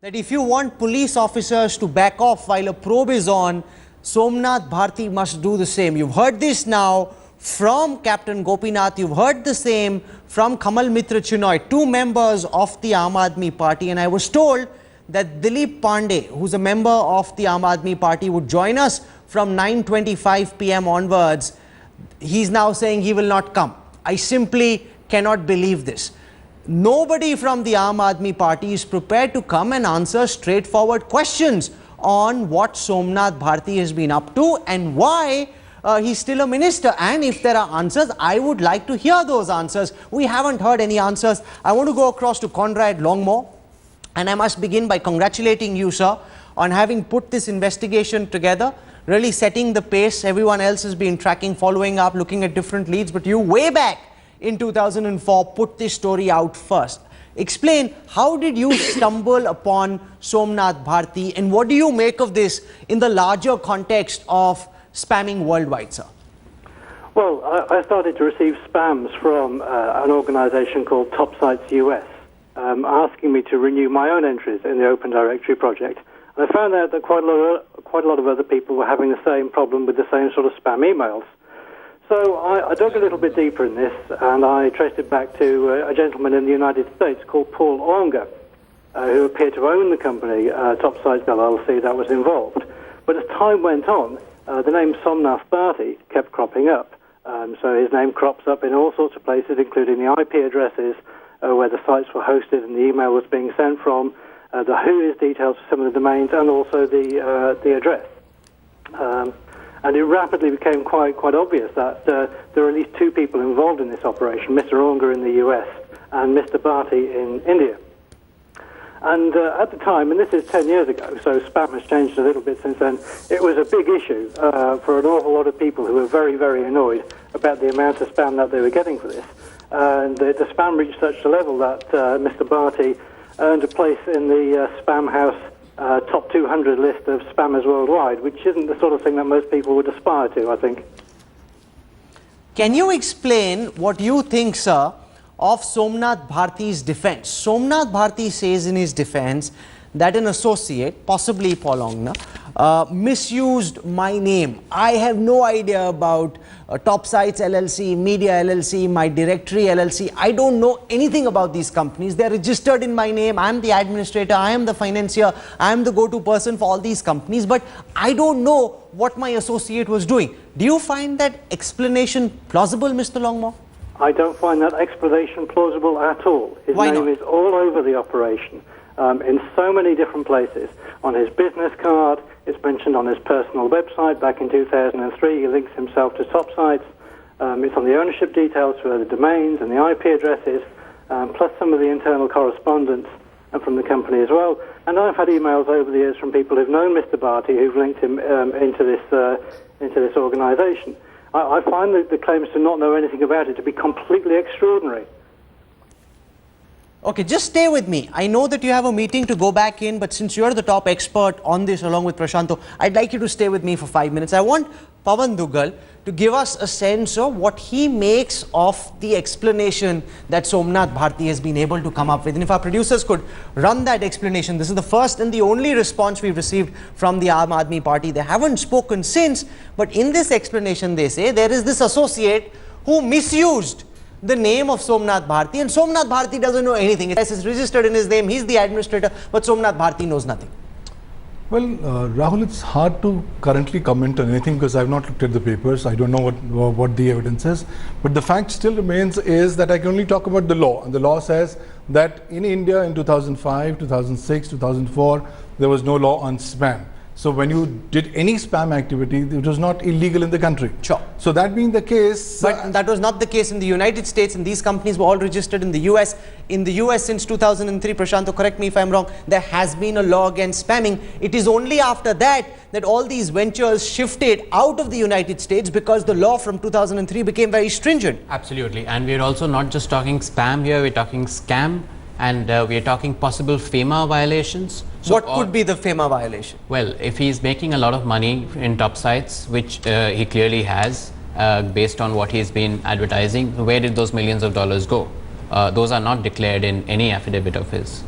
that if you want police officers to back off while a probe is on, Somnath Bharti must do the same. You've heard this now from Captain Gopinath, you've heard the same from Kamal Mitra Chinoy, two members of the Aam Aadmi Party, and I was told that Dilip Pandey, who's a member of the Aam Aadmi Party, would join us from 9:25 p.m. onwards. He's now saying he will not come. I simply cannot believe this. Nobody from the Aam Aadmi Party is prepared to come and answer straightforward questions on what Somnath Bharti has been up to and why he's still a minister. And if there are answers, I would like to hear those answers. We haven't heard any answers. I want to go across to Conrad Longmore, and I must begin by congratulating you, sir, on having put this investigation together, really setting the pace. Everyone else has been tracking, following up, looking at different leads, but you way back in 2004 put this story out first. Explain, how did you stumble upon Somnath Bharti, and what do you make of this in the larger context of spamming worldwide, sir? Well, I started to receive spams from an organization called Topsites US, asking me to renew my own entries in the Open Directory project. And I found out that quite a lot of other people were having the same problem with the same sort of spam emails. So I dug a little bit deeper in this, and I traced it back to a gentleman in the United States called Paul Aunger, who appeared to own the company, Topsites LLC, that was involved. But as time went on, the name Somnath Bharti kept cropping up. So his name crops up in all sorts of places, including the IP addresses where the sites were hosted and the email was being sent from, the who is details for some of the domains, and also the address. And it rapidly became quite obvious that there are at least two people involved in this operation, Mr. Aunger in the US and Mr. Bharti in India. And at the time, and this is 10 years ago, so spam has changed a little bit since then, it was a big issue for an awful lot of people who were very, very annoyed about the amount of spam that they were getting for this. And the spam reached such a level that Mr. Bharti earned a place in the Spam House top 200 list of spammers worldwide, which isn't the sort of thing that most people would aspire to, I think. Can you explain what you think, sir, of Somnath Bharti's defense? Somnath Bharti says in his defense that an associate, possibly Paul Aunger, misused my name. I have no idea about Topsites LLC, Media LLC, My Directory LLC. I don't know anything about these companies. They're registered in my name. I'm the administrator. I am the financier. I am the go-to person for all these companies. But I don't know what my associate was doing. Do you find that explanation plausible, Mr. Longmore? I don't find that explanation plausible at all. His name is all over the operation, in so many different places. On his business card, it's mentioned on his personal website. Back in 2003, he links himself to Topsites. It's on the ownership details for the domains and the IP addresses, plus some of the internal correspondence from the company as well. And I've had emails over the years from people who've known Mr. Bharti, who've linked him into this organization. I find the claims to not know anything about it to be completely extraordinary. Okay, just stay with me. I know that you have a meeting to go back in, but since you're the top expert on this along with Prashanto, I'd like you to stay with me for 5 minutes. I want Pawan Dugal to give us a sense of what he makes of the explanation that Somnath Bharti has been able to come up with. And if our producers could run that explanation. This is the first and the only response we've received from the Aam Aadmi Party. They haven't spoken since, but in this explanation they say there is this associate who misused the name of Somnath Bharti, and Somnath Bharti doesn't know anything. It's registered in his name, he's the administrator, but Somnath Bharti knows nothing. Well, Rahul, it's hard to currently comment on anything because I've not looked at the papers. I don't know what the evidence is. But the fact still remains is that I can only talk about the law. And the law says that in India in 2005, 2006, 2004, there was no law on spam. So when you did any spam activity, it was not illegal in the country. Sure. So that being the case... But that was not the case in the United States, and these companies were all registered in the US. In the US since 2003, Prashanto, correct me if I'm wrong, there has been a law against spamming. It is only after that that all these ventures shifted out of the United States because the law from 2003 became very stringent. Absolutely. And we're also not just talking spam here, we're talking scam. And we are talking possible FEMA violations. So what could be the FEMA violation? Well, if he's making a lot of money in Topsites, which he clearly has, based on what he's been advertising, where did those millions of dollars go? Those are not declared in any affidavit of his.